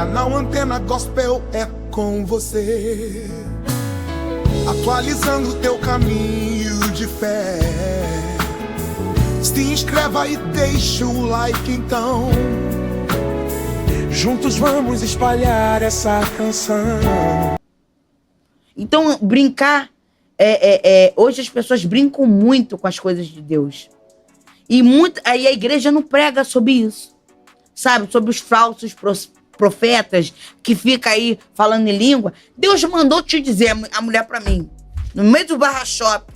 Canal Antena Gospel é com você, atualizando teu caminho de fé. Se inscreva e deixa o like então. Juntos vamos espalhar essa canção. Então, brincar... hoje as pessoas brincam muito com as coisas de Deus. E aí a igreja não prega sobre isso. Sabe? Sobre os falsos profetas que fica aí falando em língua. Deus mandou te dizer, a mulher pra mim, no meio do Barra Shopping: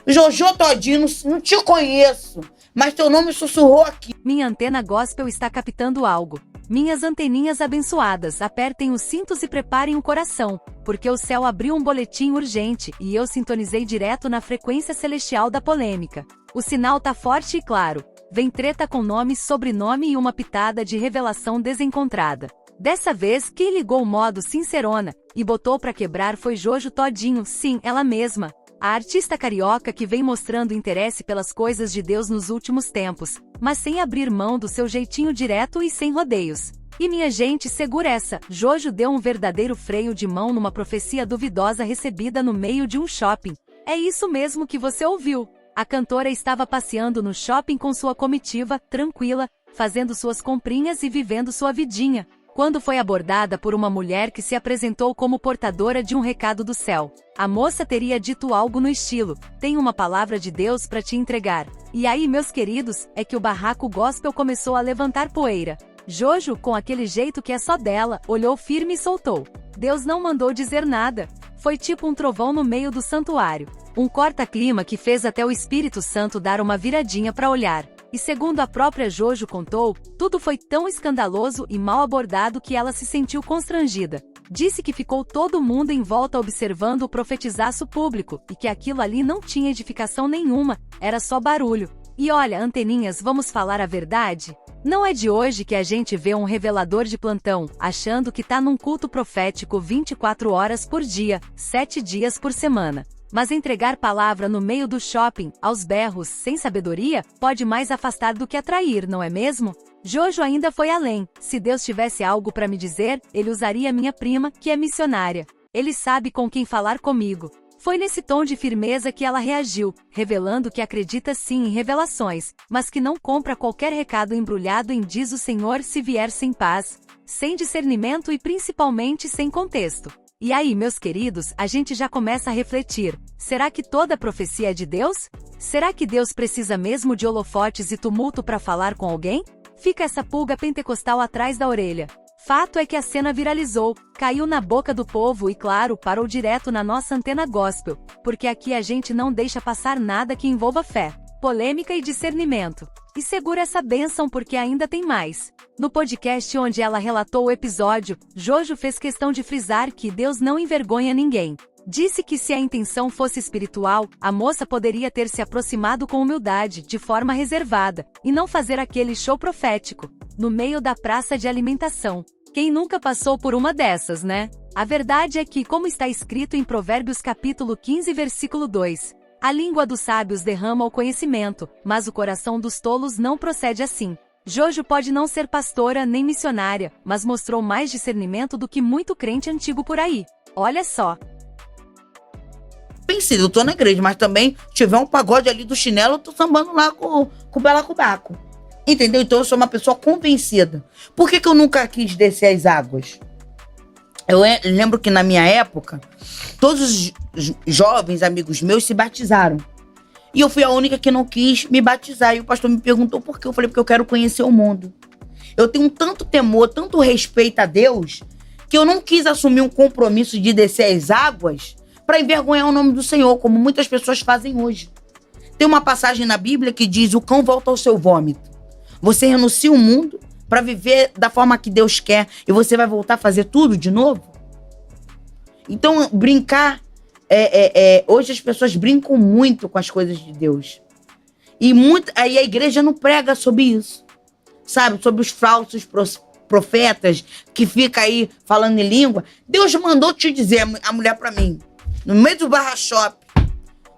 Jojo Todinho, não te conheço, mas teu nome sussurrou aqui. Minha antena gospel está captando algo. Minhas anteninhas abençoadas, apertem os cintos e preparem o coração, porque o céu abriu um boletim urgente e eu sintonizei direto na frequência celestial da polêmica. O sinal tá forte e claro. Vem treta com nome, sobrenome e uma pitada de revelação desencontrada. Dessa vez, quem ligou o modo sincerona e botou pra quebrar foi Jojo Todinho, sim, ela mesma. A artista carioca que vem mostrando interesse pelas coisas de Deus nos últimos tempos, mas sem abrir mão do seu jeitinho direto e sem rodeios. E minha gente, segura essa, Jojo deu um verdadeiro freio de mão numa profecia duvidosa recebida no meio de um shopping. É isso mesmo que você ouviu. A cantora estava passeando no shopping com sua comitiva, tranquila, fazendo suas comprinhas e vivendo sua vidinha, quando foi abordada por uma mulher que se apresentou como portadora de um recado do céu. A moça teria dito algo no estilo: "Tenho uma palavra de Deus para te entregar." E aí, meus queridos, é que o barraco gospel começou a levantar poeira. Jojo, com aquele jeito que é só dela, olhou firme e soltou: "Deus não mandou dizer nada." Foi tipo um trovão no meio do santuário. Um corta-clima que fez até o Espírito Santo dar uma viradinha para olhar. E segundo a própria Jojo contou, tudo foi tão escandaloso e mal abordado que ela se sentiu constrangida. Disse que ficou todo mundo em volta observando o profetizaço público, e que aquilo ali não tinha edificação nenhuma, era só barulho. E olha, anteninhas, vamos falar a verdade? Não é de hoje que a gente vê um revelador de plantão, achando que tá num culto profético 24 horas por dia, 7 dias por semana. Mas entregar palavra no meio do shopping, aos berros, sem sabedoria, pode mais afastar do que atrair, não é mesmo? Jojo ainda foi além. Se Deus tivesse algo para me dizer, ele usaria minha prima, que é missionária. Ele sabe com quem falar comigo. Foi nesse tom de firmeza que ela reagiu, revelando que acredita sim em revelações, mas que não compra qualquer recado embrulhado em "diz o Senhor" se vier sem paz, sem discernimento e principalmente sem contexto. E aí, meus queridos, a gente já começa a refletir: será que toda profecia é de Deus? Será que Deus precisa mesmo de holofotes e tumulto para falar com alguém? Fica essa pulga pentecostal atrás da orelha. Fato é que a cena viralizou, caiu na boca do povo e, claro, parou direto na nossa antena gospel, porque aqui a gente não deixa passar nada que envolva fé, polêmica e discernimento. E segura essa bênção porque ainda tem mais. No podcast onde ela relatou o episódio, Jojo fez questão de frisar que Deus não envergonha ninguém. Disse que se a intenção fosse espiritual, a moça poderia ter se aproximado com humildade, de forma reservada, e não fazer aquele show profético, no meio da praça de alimentação. Quem nunca passou por uma dessas, né? A verdade é que, como está escrito em Provérbios capítulo 15, versículo 2, a língua dos sábios derrama o conhecimento, mas o coração dos tolos não procede assim. Jojo pode não ser pastora nem missionária, mas mostrou mais discernimento do que muito crente antigo por aí. Olha só. Pensei, eu tô na igreja, mas também tiver um pagode ali do chinelo, eu tô sambando lá com o balacobaco. Entendeu? Então eu sou uma pessoa convencida. Por que eu nunca quis descer as águas? Eu lembro que na minha época, todos os jovens amigos meus se batizaram. E eu fui a única que não quis me batizar. E o pastor me perguntou por quê. Eu falei, porque eu quero conhecer o mundo. Eu tenho tanto temor, tanto respeito a Deus, que eu não quis assumir um compromisso de descer as águas para envergonhar o nome do Senhor, como muitas pessoas fazem hoje. Tem uma passagem na Bíblia que diz: o cão volta ao seu vômito. Você renuncia o mundo para viver da forma que Deus quer e você vai voltar a fazer tudo de novo? Então, brincar... hoje as pessoas brincam muito com as coisas de Deus. E aí a igreja não prega sobre isso. Sabe? Sobre os falsos profetas que fica aí falando em língua. Deus mandou te dizer, a mulher pra mim, no meio do Barra Shopping: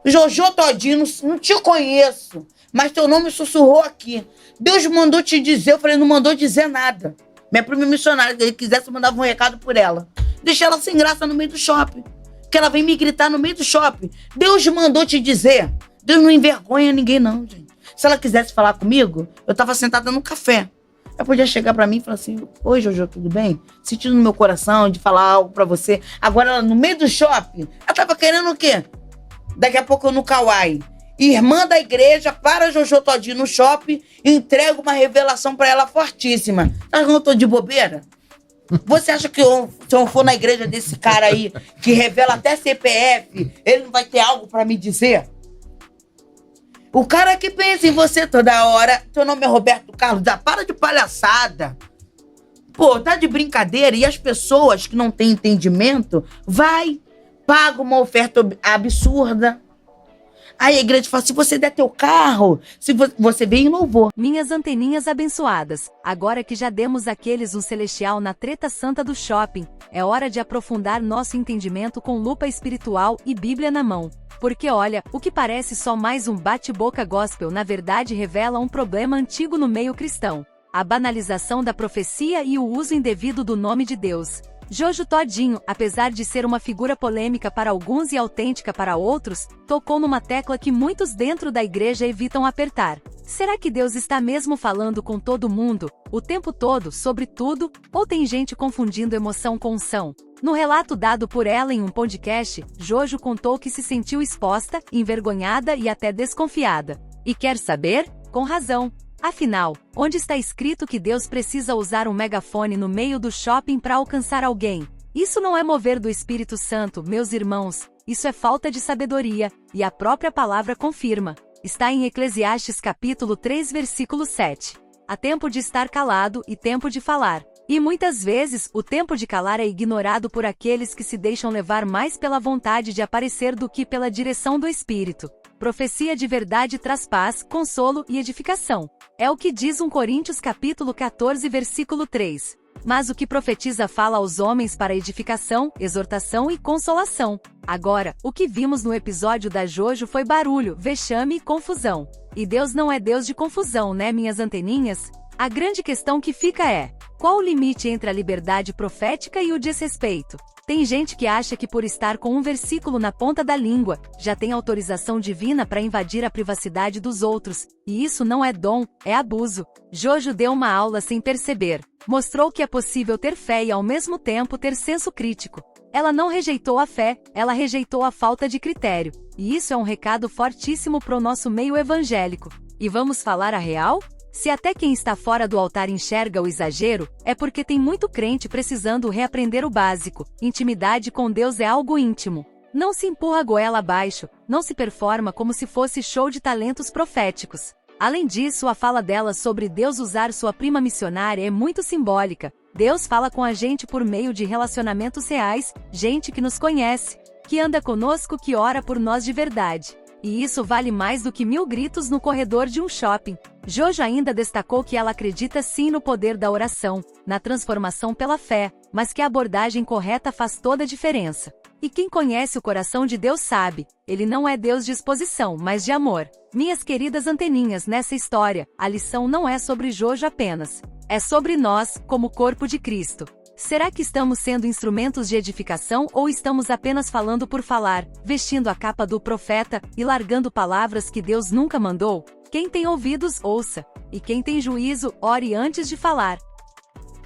Jojo Todinho, não te conheço, mas teu nome sussurrou aqui. Deus mandou te dizer. Eu falei, não mandou dizer nada. Minha prima missionária, se ele quisesse, eu mandava um recado por ela. Deixei ela sem graça no meio do shopping. Que ela vem me gritar no meio do shopping. Deus mandou te dizer. Deus não envergonha ninguém, não, gente. Se ela quisesse falar comigo, eu tava sentada no café. Ela podia chegar pra mim e falar assim: oi, Jojo, tudo bem? Sentindo no meu coração de falar algo pra você. Agora, ela no meio do shopping, ela tava querendo o quê? Daqui a pouco eu no Kauai. Irmã da igreja, para Jojo Todinho no shopping e entrega uma revelação pra ela fortíssima. Tá, eu tô de bobeira? Você acha que se eu for na igreja desse cara aí, que revela até CPF, ele não vai ter algo pra me dizer? O cara que pensa em você toda hora, teu nome é Roberto Carlos, para de palhaçada. Pô, tá de brincadeira. E as pessoas que não têm entendimento, paga uma oferta absurda. Aí a igreja fala, se você der teu carro, se você vem em louvor. Minhas anteninhas abençoadas, agora que já demos àqueles um celestial na treta santa do shopping, é hora de aprofundar nosso entendimento com lupa espiritual e Bíblia na mão. Porque olha, o que parece só mais um bate-boca gospel na verdade revela um problema antigo no meio cristão. A banalização da profecia e o uso indevido do nome de Deus. Jojo Todinho, apesar de ser uma figura polêmica para alguns e autêntica para outros, tocou numa tecla que muitos dentro da igreja evitam apertar. Será que Deus está mesmo falando com todo mundo, o tempo todo, sobre tudo, ou tem gente confundindo emoção com unção? No relato dado por ela em um podcast, Jojo contou que se sentiu exposta, envergonhada e até desconfiada. E quer saber? Com razão. Afinal, onde está escrito que Deus precisa usar um megafone no meio do shopping para alcançar alguém? Isso não é mover do Espírito Santo, meus irmãos, isso é falta de sabedoria, e a própria palavra confirma. Está em Eclesiastes capítulo 3 versículo 7. Há tempo de estar calado e tempo de falar. E muitas vezes, o tempo de calar é ignorado por aqueles que se deixam levar mais pela vontade de aparecer do que pela direção do Espírito. Profecia de verdade traz paz, consolo e edificação. É o que diz 1 Coríntios capítulo 14 versículo 3. Mas o que profetiza fala aos homens para edificação, exortação e consolação. Agora, o que vimos no episódio da Jojo foi barulho, vexame e confusão. E Deus não é Deus de confusão, né, minhas anteninhas? A grande questão que fica é: qual o limite entre a liberdade profética e o desrespeito? Tem gente que acha que por estar com um versículo na ponta da língua, já tem autorização divina para invadir a privacidade dos outros, e isso não é dom, é abuso. Jojo deu uma aula sem perceber. Mostrou que é possível ter fé e ao mesmo tempo ter senso crítico. Ela não rejeitou a fé, ela rejeitou a falta de critério. E isso é um recado fortíssimo pro nosso meio evangélico. E vamos falar a real? Se até quem está fora do altar enxerga o exagero, é porque tem muito crente precisando reaprender o básico. Intimidade com Deus é algo íntimo. Não se empurra a goela abaixo, não se performa como se fosse show de talentos proféticos. Além disso, a fala dela sobre Deus usar sua prima missionária é muito simbólica. Deus fala com a gente por meio de relacionamentos reais, gente que nos conhece, que anda conosco, que ora por nós de verdade. E isso vale mais do que 1000 gritos no corredor de um shopping. Jojo ainda destacou que ela acredita sim no poder da oração, na transformação pela fé, mas que a abordagem correta faz toda a diferença. E quem conhece o coração de Deus sabe, ele não é Deus de exposição, mas de amor. Minhas queridas anteninhas, nessa história, a lição não é sobre Jojo apenas. É sobre nós, como corpo de Cristo. Será que estamos sendo instrumentos de edificação ou estamos apenas falando por falar, vestindo a capa do profeta e largando palavras que Deus nunca mandou? Quem tem ouvidos, ouça. E quem tem juízo, ore antes de falar.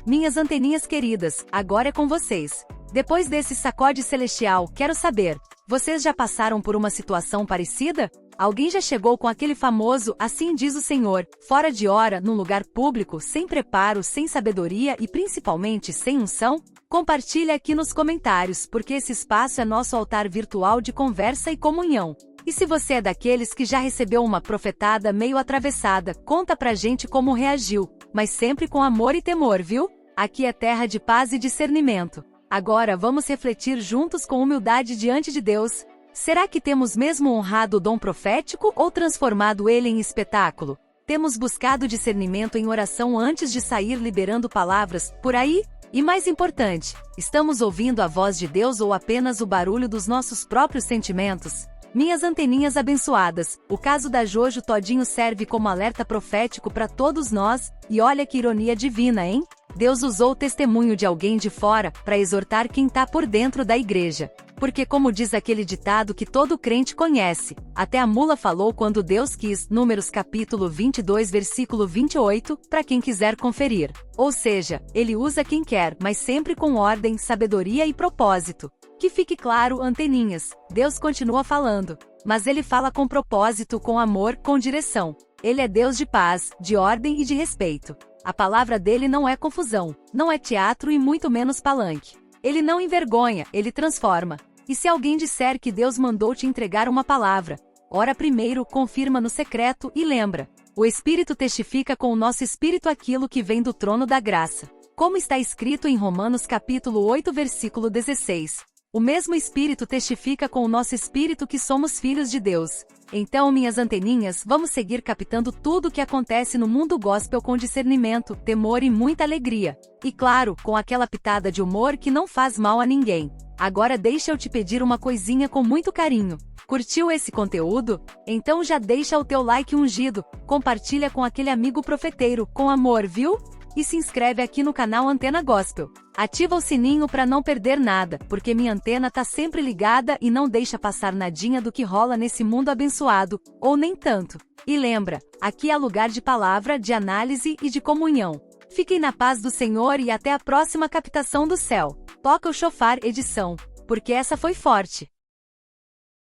Minhas anteninhas queridas, agora é com vocês. Depois desse sacode celestial, quero saber, vocês já passaram por uma situação parecida? Alguém já chegou com aquele famoso "assim diz o Senhor", fora de hora, num lugar público, sem preparo, sem sabedoria e principalmente sem unção? Compartilha aqui nos comentários, porque esse espaço é nosso altar virtual de conversa e comunhão. E se você é daqueles que já recebeu uma profetada meio atravessada, conta pra gente como reagiu, mas sempre com amor e temor, viu? Aqui é terra de paz e discernimento. Agora vamos refletir juntos com humildade diante de Deus. Será que temos mesmo honrado o dom profético ou transformado ele em espetáculo? Temos buscado discernimento em oração antes de sair liberando palavras por aí? E mais importante, estamos ouvindo a voz de Deus ou apenas o barulho dos nossos próprios sentimentos? Minhas anteninhas abençoadas, o caso da Jojo Todinho serve como alerta profético para todos nós, e olha que ironia divina, hein? Deus usou o testemunho de alguém de fora para exortar quem tá por dentro da igreja. Porque como diz aquele ditado que todo crente conhece, até a mula falou quando Deus quis, Números capítulo 22 versículo 28, para quem quiser conferir. Ou seja, ele usa quem quer, mas sempre com ordem, sabedoria e propósito. Que fique claro, anteninhas, Deus continua falando, mas ele fala com propósito, com amor, com direção. Ele é Deus de paz, de ordem e de respeito. A palavra dele não é confusão, não é teatro e muito menos palanque. Ele não envergonha, ele transforma. E se alguém disser que Deus mandou te entregar uma palavra, ora primeiro, confirma no secreto e lembra. O Espírito testifica com o nosso espírito aquilo que vem do trono da graça. Como está escrito em Romanos capítulo 8 versículo 16. O mesmo Espírito testifica com o nosso espírito que somos filhos de Deus. Então, minhas anteninhas, vamos seguir captando tudo o que acontece no mundo gospel com discernimento, temor e muita alegria. E claro, com aquela pitada de humor que não faz mal a ninguém. Agora deixa eu te pedir uma coisinha com muito carinho. Curtiu esse conteúdo? Então já deixa o teu like ungido, compartilha com aquele amigo profeteiro, com amor, viu? E se inscreve aqui no canal Antena Gospel. Ativa o sininho para não perder nada, porque minha antena tá sempre ligada e não deixa passar nadinha do que rola nesse mundo abençoado, ou nem tanto. E lembra, aqui é lugar de palavra, de análise e de comunhão. Fiquem na paz do Senhor e até a próxima captação do céu. Toca o chofar edição, porque essa foi forte.